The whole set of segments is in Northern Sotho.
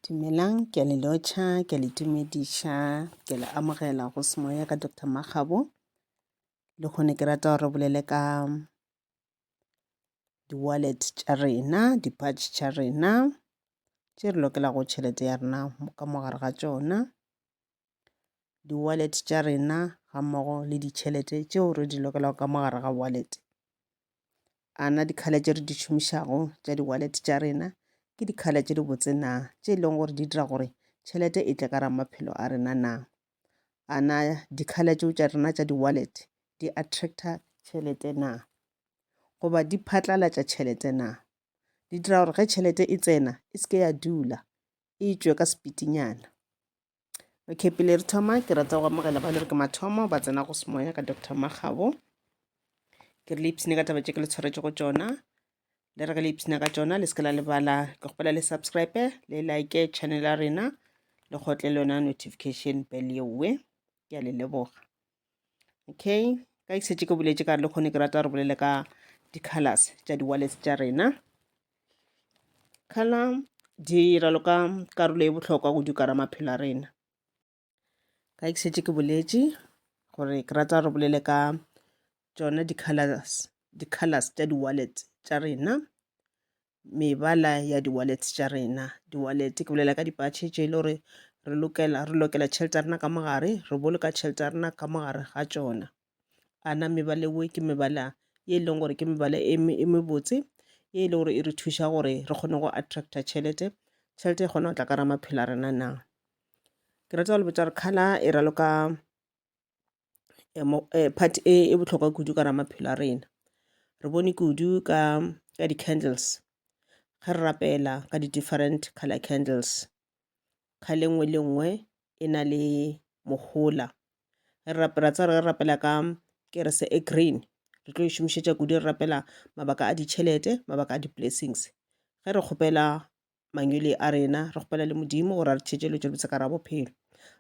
Dumelang, ke a le lotjha, ke a le dumedisha, ke le amogela go semoya ka Dr. Magabo. Le gone ke rata gore bolele ka di-wallet tša rena, di-patch tša rena, tše re lokela go tšhelete ya rena ka mogare ga tšona. Di-wallet tša rena ga mmogo le ditšhelete tšeo re di lokela ka mogare ga wallet. Ana di-color tše re di šomišago tša di-wallet tša rena ke di-color tše di botse na, tše e leng gore di dira gore tšhelete e tle ka ra maphelo a rena na. Ana di-color tšeo tša rena tša di-wallet di attracta tšhelete na, goba di phatlalatša tšhelete na, di dira gore ge tšhelete e tsena e seke ya dula e tšwe ka speedinyana. Okay, pele re thoma ke rata go amogela ba le re ke mathomo ba tsena go semoya ka Dr. Magabo. Ke re le ipsene ka taba tše ke le tshwaretše go tšona, le re ge le ipsene ka tšona le seke la lebala ke kgopela le subscribe le like channel ya rena le gotle le yona notification bell yeowe, ke a le leboga. Okay, ka isetše ke boletše ka re le kgone ke rata re bolele ka di-colors tša di-wallets tša rena. Color di ralo ka karolo e bohlokwa go dukara maphelo a rena. Ka isetše ke boletše gore ke rata re bolele ka tšona di-colors tša di-wallet tša rena, mebala ya di-wallet tša rena. Di-wallet ke bolela ka dipatšhe tše e le gore re lokela tšhelete ya rena ka mogare, re boloka tšhelete ya rena ka mogare ga tšona. Ana mebala eo ke mebala ye e leng gore ke mebala e mebotse, ye e le gore e re thuša gore re kgone go attracta tšhelete e kgona go tla ka ra maphelo a rena na. Ke rata go le botša gore color e raloka part e bohlokwa kudu ka ra maphelo a rena. Re bone kudu ka di-candles ga re rapela ka di-different color candles. Color engwe le engwe e na le mohola. Ra tsa re rapela ka kerese e green, re tlo e šomišetša kudu re rapela mabaka a ditšhelete, mabaka a di-blessings. Ge re kgopela mangwele a rena, re kgopela le modimo gore a re tšhetše le tšwelopele ka ra bophelo,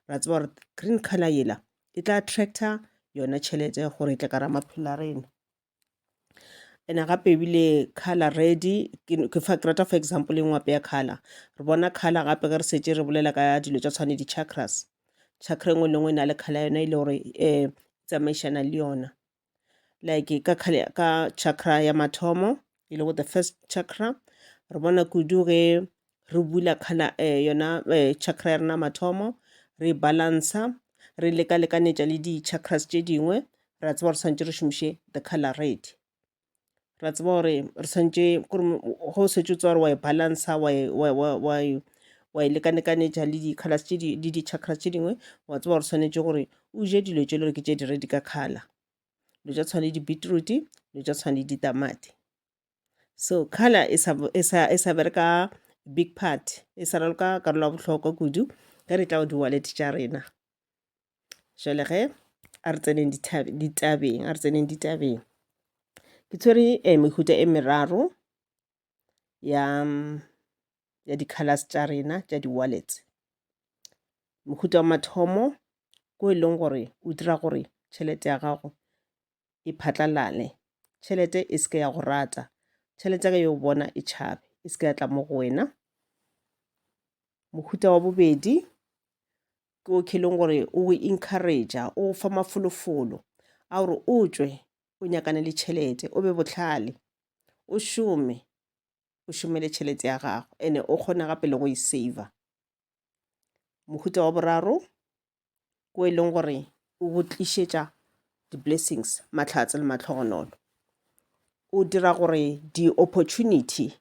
ra tseba gore green color yela e tla attracta yona tšhelete gore e tle ka ra maphelo a rena. Ene gape ebile color red ke rata for example e ngwape ya color. Re bona color gape ge re setse re bolela ka dilo tša tshwane di-chakras. Chakra engwe le engwe e na le color yona e le gore tsamaišana le yona, like ka chakra ya mathomo e le go the first chakra. Re bona kudu ge re bula color yona chakra ya rena mathomo, re balansa, re lekalekanetša le di-chakras tše dingwe, ra tseba gore swantše re šomiše the color red. Ra tseba gore re swantše go setse o tswa gore wa e balansa, wa e lekalekanetša le di-colors le di-chakras tše dingwe, wa tseba gore swanetše gore o je dilo tše le gore ke tše di-red ka color, dilo tša tshwane di-beetroot, dilo tša tshwane ditamati. So color e sa bereka big part, e sa raloka karolo ya bohlokwa kudu ge re tla go di-wallet tša rena. Jwale ge a re tseneng ditabeng, ke tshwere mehuta e meraro ya di-colors tša rena tša di-wallets. Mohuta wa mathomo ko e leng gore o dira gore tšhelete ya gago e phatlalale, tšhelete e seke ya go rata, tšhelete ya ka yo bona e tšhabe, e seke ya tla mo go wena. Mohuta wa bobedi ke o ke leng gore o encouragea, o fa mafolofolo a gore o tšwe o nyakane le tšhelete, o be bohlale, o šomele tšhelete ya gago, ene o kgona gape le go e saver. Mohuta wa boraro ko e leng gore o go tlišetša di-blessings, mahlatse le mahlogonolo, o dira gore di-opportunity,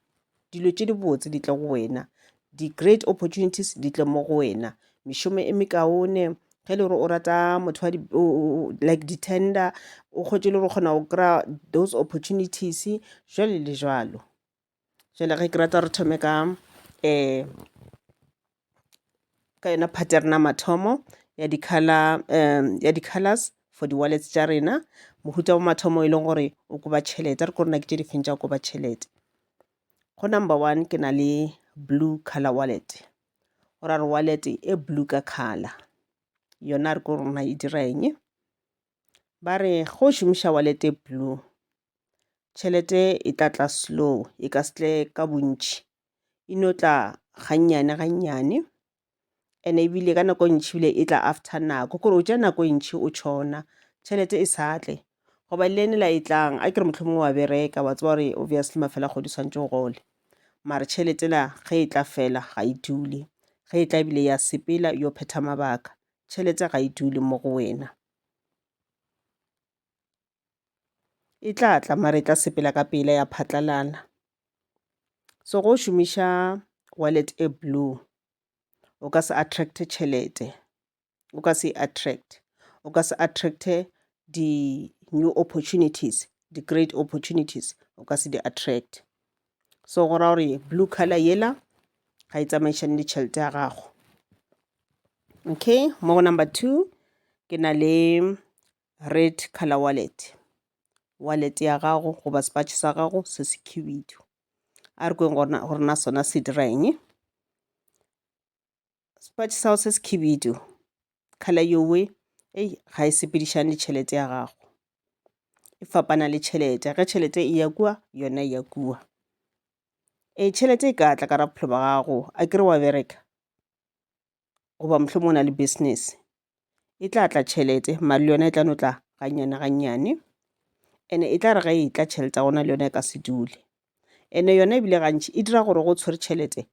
dilo tše di botse di tle go wena, di-great opportunities di tle mo go wena. Mešomo e mekaone ge le gore o rata motho wa like di-tender, o kgotše le gore o kgona go kry-a those opportunities jwale le jwalo. Jwale ge ke rata re thome ka yona part ya rena mathomo ya di-colors for di-wallets tša rena. Mohuta wa mathomo e leng gore o koba tšhelete, re ko rena ke tše di feng tša o koba tšhelete. Go number one ke na le blue color wallet, go ra re wallet e blue ka color, yona re ko rona e dira eng. Ba re go šomiša wallet e blue, tšhelete e tla tla slow, e ka se tle ka bontši, e no tla gannyane ene ebile ka nako ntšhi bile e tla after nako kore o ja nako ntšhi o tšhona tšhelete e satle goba le ene la e tlang a kere mohlomong wa bereka wa tseba gore obviously mafela kgodi swantse o gole mare tšhelete la ge e tla fela ga e dule ge e tla ebile ya sepela yo phetha mabaka tšhelete ga e dule mo go wena e tla tla mare e tla sepela ka pela ya phatlalala so go šomiša wallet e blue o ka se attracte tšhelete o ka se attract o ka se attracte di-new opportunities di-great opportunities o ka se di-attract so go ra gore blue color yela ga e tsamaišane le tšhelete ya gago okay mo go number 2 ke na le red color wallet ya gago goba sepatše sa gago se se khibidu a re kweng gore na sona se dirang sepatše sa gago se se khibidu color yowe ga e sepedišane le tšhelete ya gago e fapana le tšhelete ge tšhelete e ya kua yona e ya kua tšhelete e ka tla ka ra bophelo ba gago a kere wa bereka goba mohlomong o na le business e tla tla tšhelete mare le yona e tla no tla gannyane ene e tla re ga e tla tšhelete ya gona le yona e ka se dule ene yona ebile gantši e dira gore go tshwere tšhelete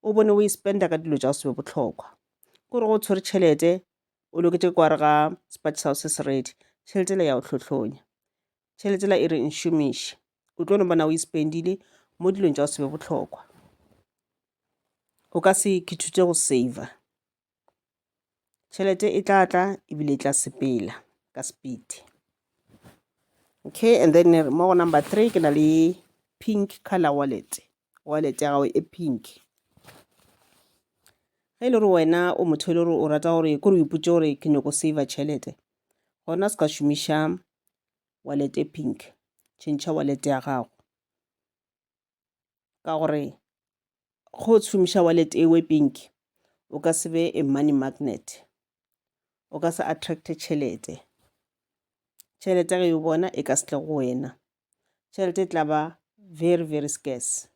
o bone o e spenda ka dilo tša go se be bohlokwa kore go tshwere tšhelete o loketse kwa re ga sepatše sa go se se ready tšhelete la ya o tlhotlhonya tšhelete la e re nšomiše o tlo no bona o e spendile mo dilong tša go se be bohlokwa o ka se kithutse go saver tšhelete e tla tla ebile e tla sepela ka speed okay and then mo go number 3 ke na le pink color wallet ya gago e pink ge e le gore wena o motho le gore o rata gore kore o ipotse gore ke nyako saver tšhelete gona se ka šomiša wallet e pink tšhentšha wallet ya gago ka gore go šomiša wallet e pink o ka se be a money magnet o ka se attracte tšhelete ge e bona e ka se tle go wena tšhelete e tla ba very scarce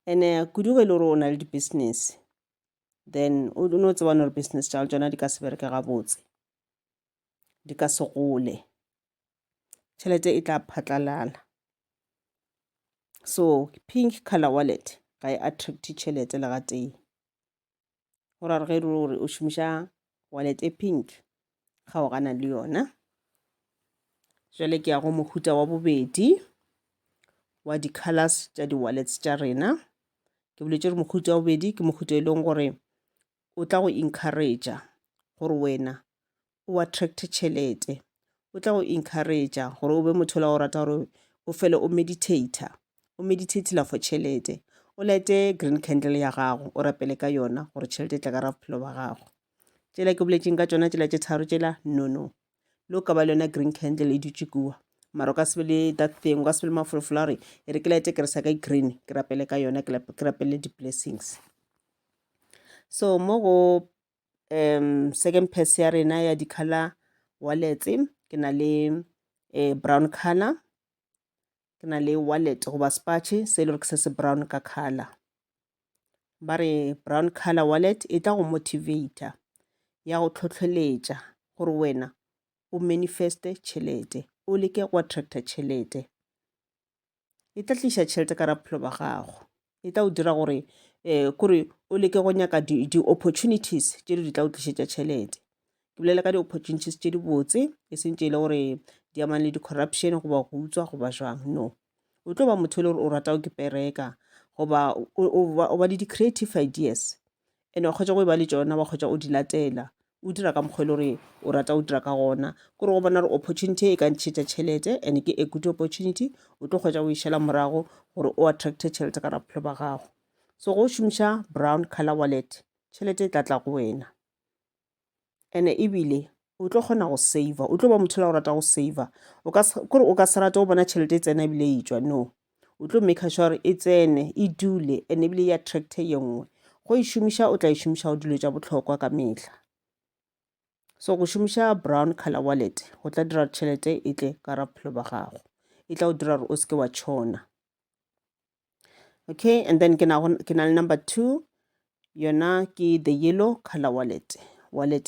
ene kudu ge e le gore o na le di-business then o no tsebane gore business tša tsona di ka se bereke gabotse di ka se gole tšhelete e tla phatlalala so pink color wallet ga e attract tšhelete le ga tee go ra re ge e le gore o šomiša wallet e pink ga o gana le yona jwale ke ya go mohuta wa bobedi wa di-colors tša di-wallets tša rena ke boletse gore mohuta wa bobedi ke mohuta e leng gore o tla go encouragea gore wena o attract tšhelete o tla go encouragea gore o be motho la go rata gore o fele o meditatela for tšhelete o lete green candle ya gago o rapele ka yona gore tšhelete e tla ka ra bophelo ba gago tsela ke boletseng ka tsona tsela tše tharo tsela no le o ka ba le yona green candle e dutše kua mara o ka se be le that thing o ka se be le mafolofolo a re e re ke lete ke re sa ka green ke rapele ka yona ke rapele di-blessings so mo go second pass ya rena ya di-color wallets ke na le brown color ke na le wallet goba sepatše se e le gore ke se se brown ka color ba re brown color wallet e tla go motivata ya go tlhotlheletša gore wena o manifeste tšhelete o leke go attracta tšhelete e tla tliša tšhelete ka ra bophelo ba gago e tla o dira gore kore o leke go nyaka di-opportunities tše di tla o tlišetša tšhelete ke bolela ka di-opportunities tše di botse e seng tše e le gore di amane le di-corruption goba go utswa goba jwang no o tlo ba motho le gore o rata o ke pereka goba o ba le di-creative ideas ene wa kgwetša go e ba le tšona wa kgwetša o di latela o dira ka mokgwa le gore o rata o dira ka gona kore go bona gore opportunity e ka ntšhetša tšhelete and ke a good opportunity o tlo kgwetša o išela morago gore o attracte tšhelete ka rabophelo ba gago so go šomiša brown color wallet tšhelete e tla tla go wena ene ebile o tlo kgona go saver o tlo ba motho la go rata go saver kore o ka se rata go bona tšhelete e tsena ebile e tšwa no o tlo make sure e tsene e dule ene ebile e attracte ye nngwe go e šomiša o tla e šomiša go dilo tša bohlokwa ka mehla so go šomiša brown color wallet go tla dira tšhelete e tle ka ra bophelo ba gago e tla o dira gore o seke wa tšhona Okay, and then ke na le number 2, yona ke the yellow color wallet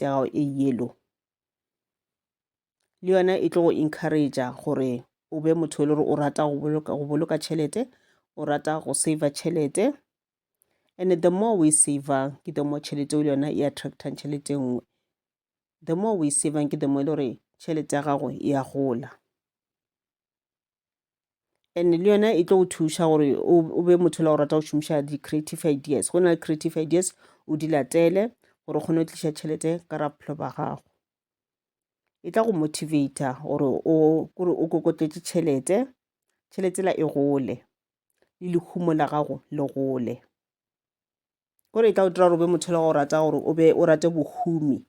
ya gago e yellow. Le yona e tlo go encouragea gore o be motho e le gore o rata go boloka tšhelete, o rata go saver tšhelete, and the more we saver ke the more tšhelete o le yona e attractang tšhelete nngwe. The more we savang ke the more e le gore tšhelete ya gago e a gola. And le yona e tlo go thuša gore o be motho la go rata go šomiša di-creative ideas. Go na le creative ideas o di latele gore o kgone go tliša tšhelete ka ra bophelo ba gago. E tla go motivata gore o kokotletše tšhelete la e gole, le lehumo la gago le gole. Gore e tla go dira gore o be motho la go rata gore o rate bohumi.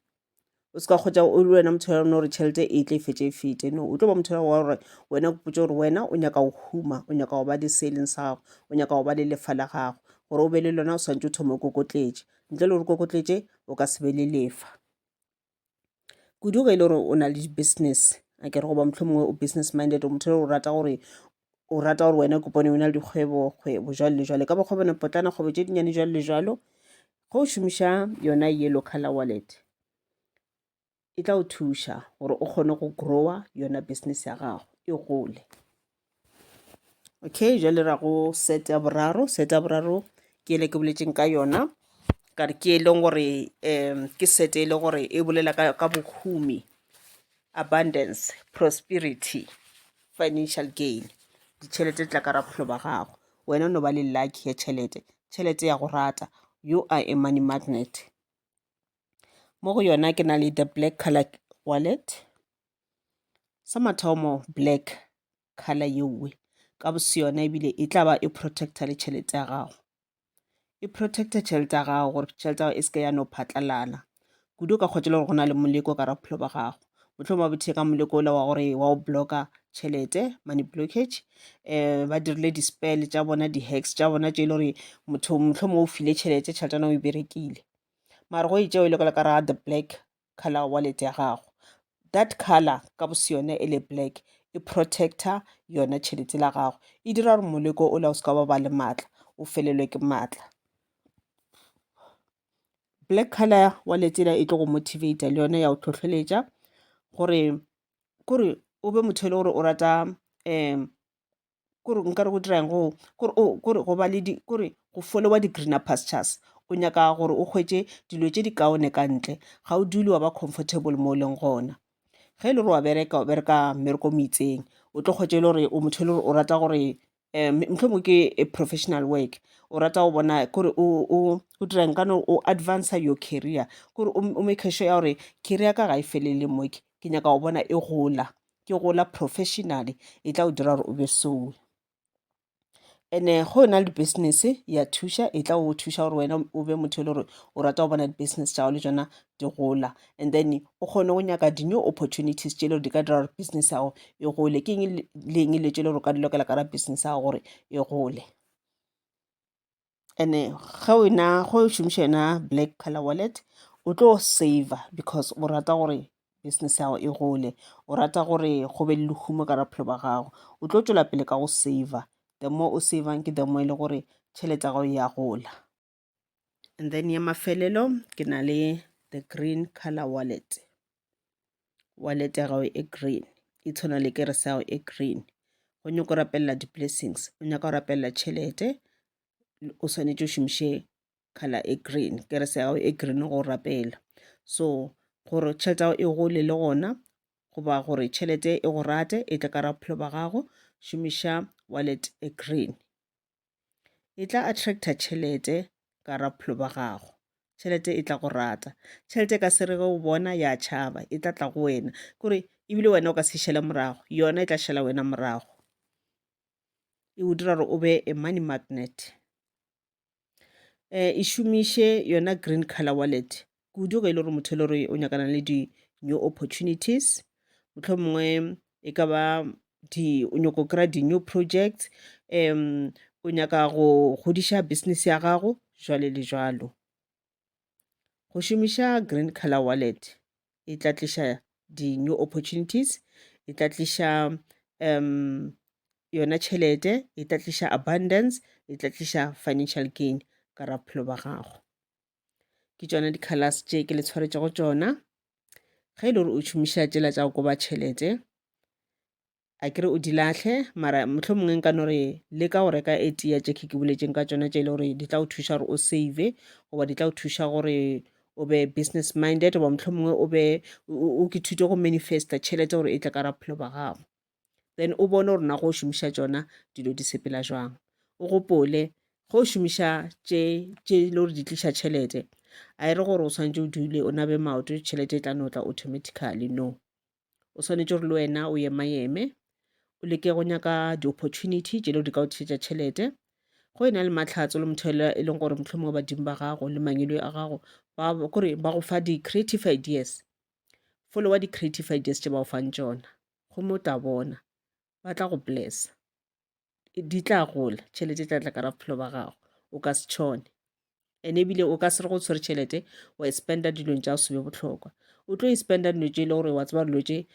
O ska kgotsa o le wena motho ya gore tšhelete e tle e fetse e fete. No, o tlo ba motho la gore wena o potse gore wena o nyaka go huma, o nyaka go ba le seleng sa gago, o nyaka go ba le lefa la gago, gore o be le lona o swantse o thome o kokotletše. Ntle le gore kokotletše o ka se be le lefa. Kudu ga e le gore o na le business, a ke re goba motlho mongwe o business minded, o motho o rata gore wena kopone o na le dikgwebo jalo le jalo, ka bokgwebone potlana, kgwebo tše dinnyane jalo le jalo. Go o šomiša yona yellow color wallet e tla o thuša gore o kgone go growa yona business ya gago e gole. Okay, jale ra go set ya boraro ke ele ke boletseng ka yona, ka re ke e leng gore ke set e le gore e bolela ka bohumi, abundance, prosperity, financial gain. Ditšhelete tla ka ra bophelo ba gago, wena no ba le lucky ya tšhelete ya go rata. You are a money magnet. Mo go yona ke na le the black color wallet. Sa mathomo black color yewe ka bose yona ebile e tla ba e protecta le tšhelete ya gago. E protecta tšhelete ya gago gore tšhelete ya gago e seke ya no phatlalala. Kudu ka kgotse le gore go na le moleko ka ra bophelo ba gago. Motlho mo bothe ka moleko ola wa gore wa o blocka tšhelete, money blockage. Ba dirile di-spell tša bona, di-hacks tša bona tše e le gore motlho mo o file tšhelete na o e berekile. Mara go itšeo e le ka ra the black color wallet ya gago. That color ka bose yone e le black e protecta yona tšhelete la gago. E dira gore moleko o la o ska ba le maatla, o felelwe ke maatla. Black color wallet e tlo go motivate le yone ya o tlhotlheletša gore o be motho e le gore o rata kore nkare go dirang kore go ba le go followa di-greener pastures. O nyaka gore o hwetše dilo tše di kaone ka ntle, ga o dule wa ba comfortable mo o leng gona. Ge e le gore o bereka mmereko meetseng, o tlo hwetše e le gore o motho e le gore o rata gore mohlomongwe ke a professional work, o rata go bona kore o dirang kane o advance your career, kore o make sure ya gore career ka ga e felele mo ke nyaka go bona e gola, ke gola professionally, e tla o dira gore o be so. And go na le business ya thuša, e tla go thuša gore wena o be motho e le gore o rata go bona di-business tša go le tšona di gola, and then o kgone go nyaka di-new opportunities tše e le gore di ka dira gore business ya go e gole. Ke eng le eng le tše e le gore o ka di lokela ka ra business ya go gore e gole. And go o šomiša yona black color wallet o tlo saver because o rata gore business ya go e gole, o rata gore go be le lehumo ka ra bophelo ba gago. O tlo tšwela pele ka go saver, the more o savang ke the more e le gore tšhelete ya gago ya gola. And then ya mafelelo ke na le the green color wallet ya gago e green, e tshwana le kere sa gago e green. Go nyaka go rapelela di-blessings, o nyaka go rapelela tšhelete, o swanetše o šomiše color e green, kere sa gago e green go rapela. So gore tšhelete ya gago e gole le gona, goba gore tšhelete e go rate e tla ka ra bophelo ba gago, šomiša wallet e green. E tla attracta tšhelete ka ra bophelo ba gago, tšhelete e tla go rata. Tšhelete ka se re go bona ya tšhaba, e tla tla go wena, kore ebile wena o ka se šele morago, yona e tla šela wena morago. E o dira gore o be a money magnet. E šomiše yona green color wallet kudu ge e le gore motho e le gore o nyakana le di-new opportunities, motlho mongwe e ka ba o nyaka go kry-a di-new projects, o nyaka go godiša business ya gago jwale le jwalo. Go šomiša green color wallet e tla tliša di-new opportunities, e tla tliša yona tšhelete e tla tliša abundance, e tla tliša financial gain ka ra bophelo ba gago. Ke tšona di-colors tše ke le tshwaretše go tšona. Ge e le gore o šomiša tsela tša go koba tšhelete, a kere o di lahle, mara mohlomongwe nka no re le ka go reka etia tše ke boletšeng ka tšona tše e le gore di tla go thuša gore o save goba di tla go thuša gore o be business minded goba mohlomongwe o ke thute go manifesta tšhelete gore e tle ka ra bophelo ba gago. Then o bone gore na go šomiša tšona dilo di sepela jwang. O gopole go šomiša tše e le gore di tliša tšhelete, a e re gore o swantse o dule o nabe maoto tšhelete e tla no tla automatically, no. O swanetše gore le wena o ema-eme, o leke go nyaka di-opportunity tše le di ka o tlišetša tšhelete. Go e na le matlhatso le motho e leng gore mohlomongwe badimo ba gago le mangelo a gago kore ba go fa di-creative ideas, followa di-creative ideas tše ba go fang tšona, gomme o tla bona ba tla go blessa, di tla gola, tšhelete e tla tla ka ra bophelo ba gago, o ka se tšhone. And ebile o ka se re go tshwere tšhelete wa e spenda dilong tša go sebe bohlokwa, o tlo e spenda dilo tše e le gore wa tseba dilo tše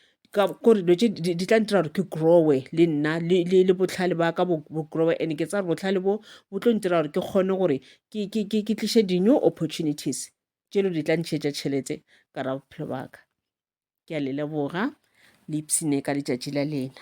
kore dilo tše di tla ntira gore ke growe le nna le bohlale ba ka bo growe, and ke tsa gore bohlale bo tlo ntira gore ke kgone gore ke tliše di-new opportunities tše le di tla ntšhetša tšhelete ka ra bophelo ba ka. Ke a le leboga, le ipsine ka letšatši la lena.